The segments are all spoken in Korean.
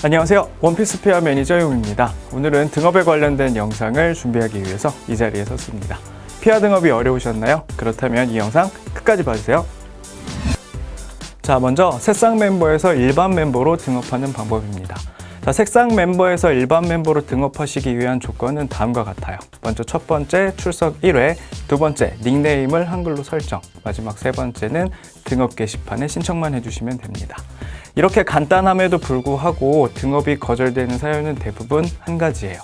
안녕하세요. 원피스 페어 매니저 용입니다. 오늘은 등업에 관련된 영상을 준비하기 위해서 이 자리에 섰습니다. 피아 등업이 어려우셨나요? 그렇다면 이 영상 끝까지 봐주세요. 자, 먼저 새싹 멤버에서 일반 멤버로 등업하는 방법입니다. 자, 새싹 멤버에서 일반 멤버로 등업하시기 위한 조건은 다음과 같아요. 먼저 첫 번째, 출석 1회, 두 번째, 닉네임을 한글로 설정, 마지막 세 번째는 등업 게시판에 신청만 해주시면 됩니다. 이렇게 간단함에도 불구하고 등업이 거절되는 사연은 대부분 한 가지예요.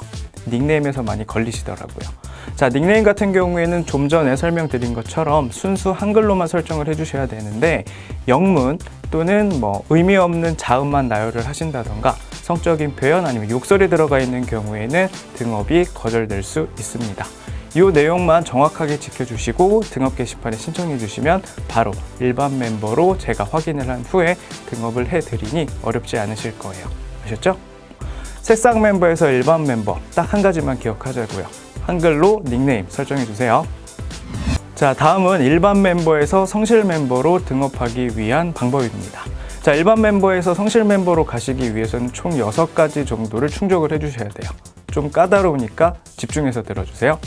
닉네임에서 많이 걸리시더라고요. 자, 닉네임 같은 경우에는 좀 전에 설명드린 것처럼 순수 한글로만 설정을 해주셔야 되는데 영문 또는 의미 없는 자음만 나열을 하신다던가 성적인 표현 아니면 욕설이 들어가 있는 경우에는 등업이 거절될 수 있습니다. 이 내용만 정확하게 지켜주시고 등업 게시판에 신청해 주시면 바로 일반 멤버로 제가 확인을 한 후에 등업을 해드리니 어렵지 않으실 거예요. 아셨죠? 새싹 멤버에서 일반 멤버 딱 한 가지만 기억하자고요. 한글로 닉네임 설정해 주세요. 자, 다음은 일반 멤버에서 성실 멤버로 등업하기 위한 방법입니다. 자, 일반 멤버에서 성실 멤버로 가시기 위해서는 총 6가지 정도를 충족을 해주셔야 돼요. 좀 까다로우니까 집중해서 들어주세요.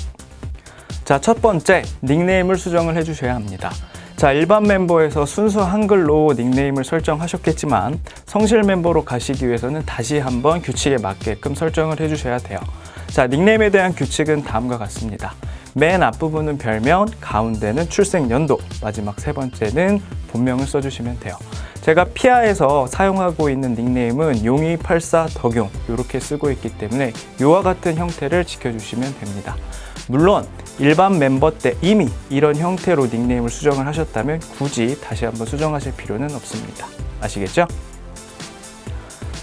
자, 첫 번째, 닉네임을 수정을 해주셔야 합니다. 자, 일반 멤버에서 순수 한글로 닉네임을 설정하셨겠지만 성실 멤버로 가시기 위해서는 다시 한번 규칙에 맞게끔 설정을 해주셔야 돼요. 자, 닉네임에 대한 규칙은 다음과 같습니다. 맨 앞부분은 별명, 가운데는 출생 연도, 마지막 세 번째는 본명을 써주시면 돼요. 제가 피아에서 사용하고 있는 닉네임은 용이84 덕용 이렇게 쓰고 있기 때문에 이와 같은 형태를 지켜주시면 됩니다. 물론 일반 멤버 때 이미 이런 형태로 닉네임을 수정을 하셨다면 굳이 다시 한번 수정하실 필요는 없습니다. 아시겠죠?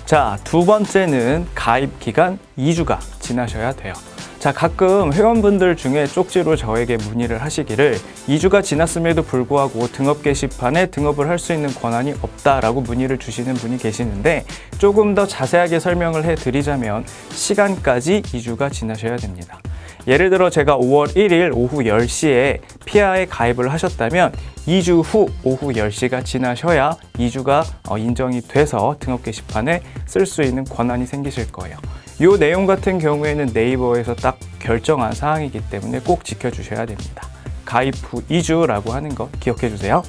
자, 두 번째는 가입 기간 2주가 지나셔야 돼요. 자, 가끔 회원분들 중에 쪽지로 저에게 문의를 하시기를 2주가 지났음에도 불구하고 등업 게시판에 등업을 할 수 있는 권한이 없다라고 문의를 주시는 분이 계시는데 조금 더 자세하게 설명을 해드리자면 시간까지 2주가 지나셔야 됩니다. 예를 들어 제가 5월 1일 오후 10시에 피아에 가입을 하셨다면 2주 후 오후 10시가 지나셔야 2주가 인정이 돼서 등업 게시판에 쓸 수 있는 권한이 생기실 거예요. 이 내용 같은 경우에는 네이버에서 딱 결정한 사항이기 때문에 꼭 지켜주셔야 됩니다. 가입 후 2주라고 하는 거 기억해 주세요.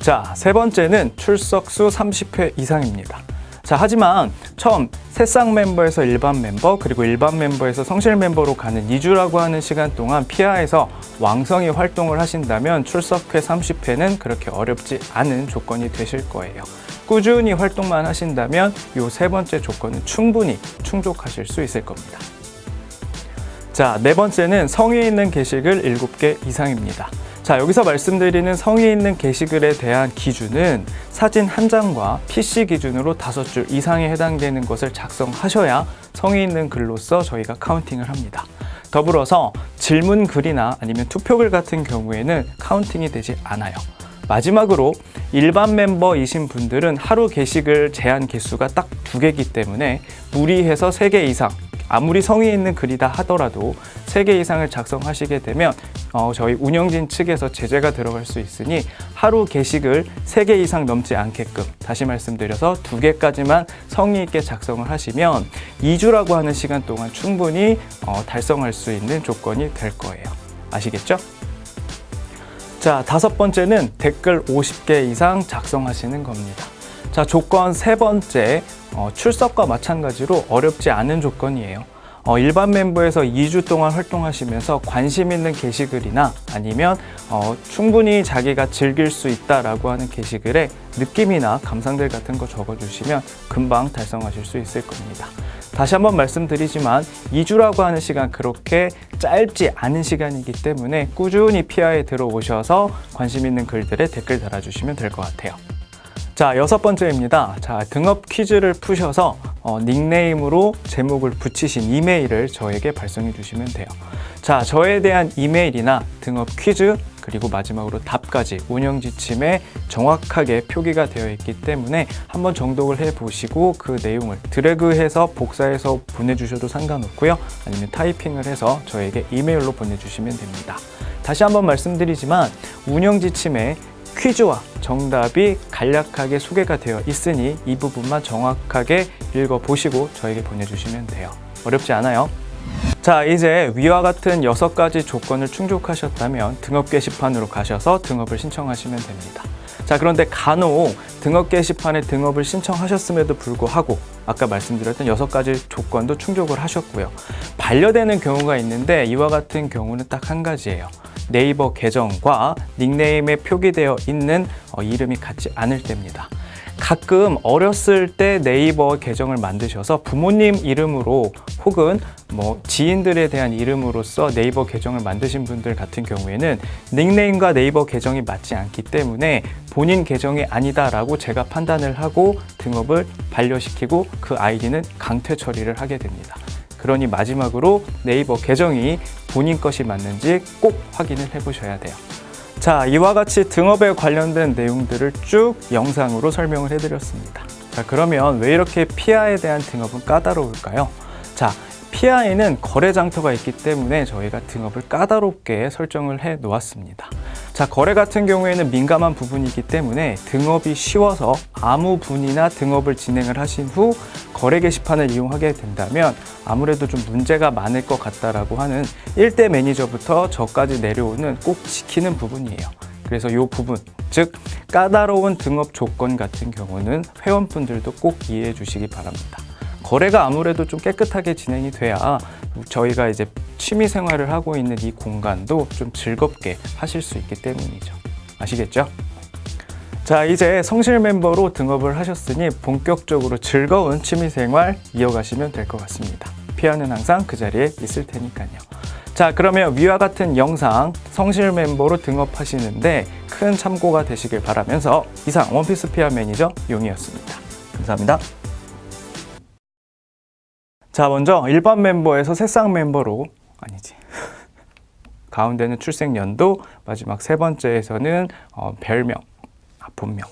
자, 세 번째는 출석수 30회 이상입니다. 자, 하지만 처음 새싹 멤버에서 일반 멤버 그리고 일반 멤버에서 성실 멤버로 가는 2주라고 하는 시간 동안 피아에서 왕성히 활동을 하신다면 출석회 30회는 그렇게 어렵지 않은 조건이 되실 거예요. 꾸준히 활동만 하신다면 이 세 번째 조건은 충분히 충족하실 수 있을 겁니다. 자, 네 번째는 성의 있는 게시글 7개 이상입니다. 자, 여기서 말씀드리는 성의 있는 게시글에 대한 기준은 사진 한 장과 PC 기준으로 5줄 이상에 해당되는 것을 작성하셔야 성의 있는 글로서 저희가 카운팅을 합니다. 더불어서 질문 글이나 아니면 투표글 같은 경우에는 카운팅이 되지 않아요. 마지막으로 일반 멤버이신 분들은 하루 게시글 제한 개수가 딱 2개이기 때문에 무리해서 3개 이상, 아무리 성의 있는 글이다 하더라도 3개 이상을 작성하시게 되면 저희 운영진 측에서 제재가 들어갈 수 있으니 하루 게시글 3개 이상 넘지 않게끔 다시 말씀드려서 2개까지만 성의 있게 작성을 하시면 2주라고 하는 시간 동안 충분히 달성할 수 있는 조건이 될 거예요. 아시겠죠? 자, 5번째는 댓글 50개 이상 작성하시는 겁니다. 자, 조건 세 번째, 출석과 마찬가지로 어렵지 않은 조건이에요. 일반 멤버에서 2주 동안 활동하시면서 관심 있는 게시글이나 아니면 충분히 자기가 즐길 수 있다라고 하는 게시글에 느낌이나 감상들 같은 거 적어주시면 금방 달성하실 수 있을 겁니다. 다시 한번 말씀드리지만 2주라고 하는 시간 그렇게 짧지 않은 시간이기 때문에 꾸준히 피아에 들어오셔서 관심 있는 글들에 댓글 달아주시면 될 것 같아요. 자, 6번째입니다. 자, 등업 퀴즈를 푸셔서 닉네임으로 제목을 붙이신 이메일을 저에게 발송해 주시면 돼요. 자, 저에 대한 이메일이나 등업 퀴즈 그리고 마지막으로 답까지 운영 지침에 정확하게 표기가 되어 있기 때문에 한번 정독을 해보시고 그 내용을 드래그해서 복사해서 보내주셔도 상관없고요. 아니면 타이핑을 해서 저에게 이메일로 보내주시면 됩니다. 다시 한번 말씀드리지만 운영 지침에 퀴즈와 정답이 간략하게 소개가 되어 있으니 이 부분만 정확하게 읽어보시고 저에게 보내주시면 돼요. 어렵지 않아요. 자, 이제 위와 같은 6가지 조건을 충족하셨다면 등업 게시판으로 가셔서 등업을 신청하시면 됩니다. 자, 그런데 간혹 등업 게시판에 등업을 신청하셨음에도 불구하고 아까 말씀드렸던 6가지 조건도 충족을 하셨고요. 반려되는 경우가 있는데 이와 같은 경우는 딱 한 가지예요. 네이버 계정과 닉네임에 표기되어 있는 이름이 같지 않을 때입니다. 가끔 어렸을 때 네이버 계정을 만드셔서 부모님 이름으로 혹은 지인들에 대한 이름으로써 네이버 계정을 만드신 분들 같은 경우에는 닉네임과 네이버 계정이 맞지 않기 때문에 본인 계정이 아니다라고 제가 판단을 하고 등업을 반려시키고 그 아이디는 강퇴 처리를 하게 됩니다. 그러니 마지막으로 네이버 계정이 본인 것이 맞는지 꼭 확인을 해보셔야 돼요. 자, 이와 같이 등업에 관련된 내용들을 쭉 영상으로 설명을 해드렸습니다. 자, 그러면 왜 이렇게 피아에 대한 등업은 까다로울까요? 자, 피아에는 거래 장터가 있기 때문에 저희가 등업을 까다롭게 설정을 해 놓았습니다. 자, 거래 같은 경우에는 민감한 부분이기 때문에 등업이 쉬워서 아무 분이나 등업을 진행을 하신 후 거래 게시판을 이용하게 된다면 아무래도 좀 문제가 많을 것 같다라고 하는 1대 매니저부터 저까지 내려오는 꼭 지키는 부분이에요. 그래서 이 부분, 즉 까다로운 등업 조건 같은 경우는 회원분들도 꼭 이해해 주시기 바랍니다. 거래가 아무래도 좀 깨끗하게 진행이 돼야 저희가 이제 취미 생활을 하고 있는 이 공간도 좀 즐겁게 하실 수 있기 때문이죠. 아시겠죠? 자, 이제 성실 멤버로 등업을 하셨으니 본격적으로 즐거운 취미 생활 이어가시면 될 것 같습니다. 피아는 항상 그 자리에 있을 테니까요. 자, 그러면 위와 같은 영상 성실 멤버로 등업하시는데 큰 참고가 되시길 바라면서 이상 원피스 피아 매니저 용이었습니다. 감사합니다. 자, 먼저 일반 멤버에서 새싹 멤버로 가운데는 출생 연도, 마지막 세 번째에서는 별명, 본명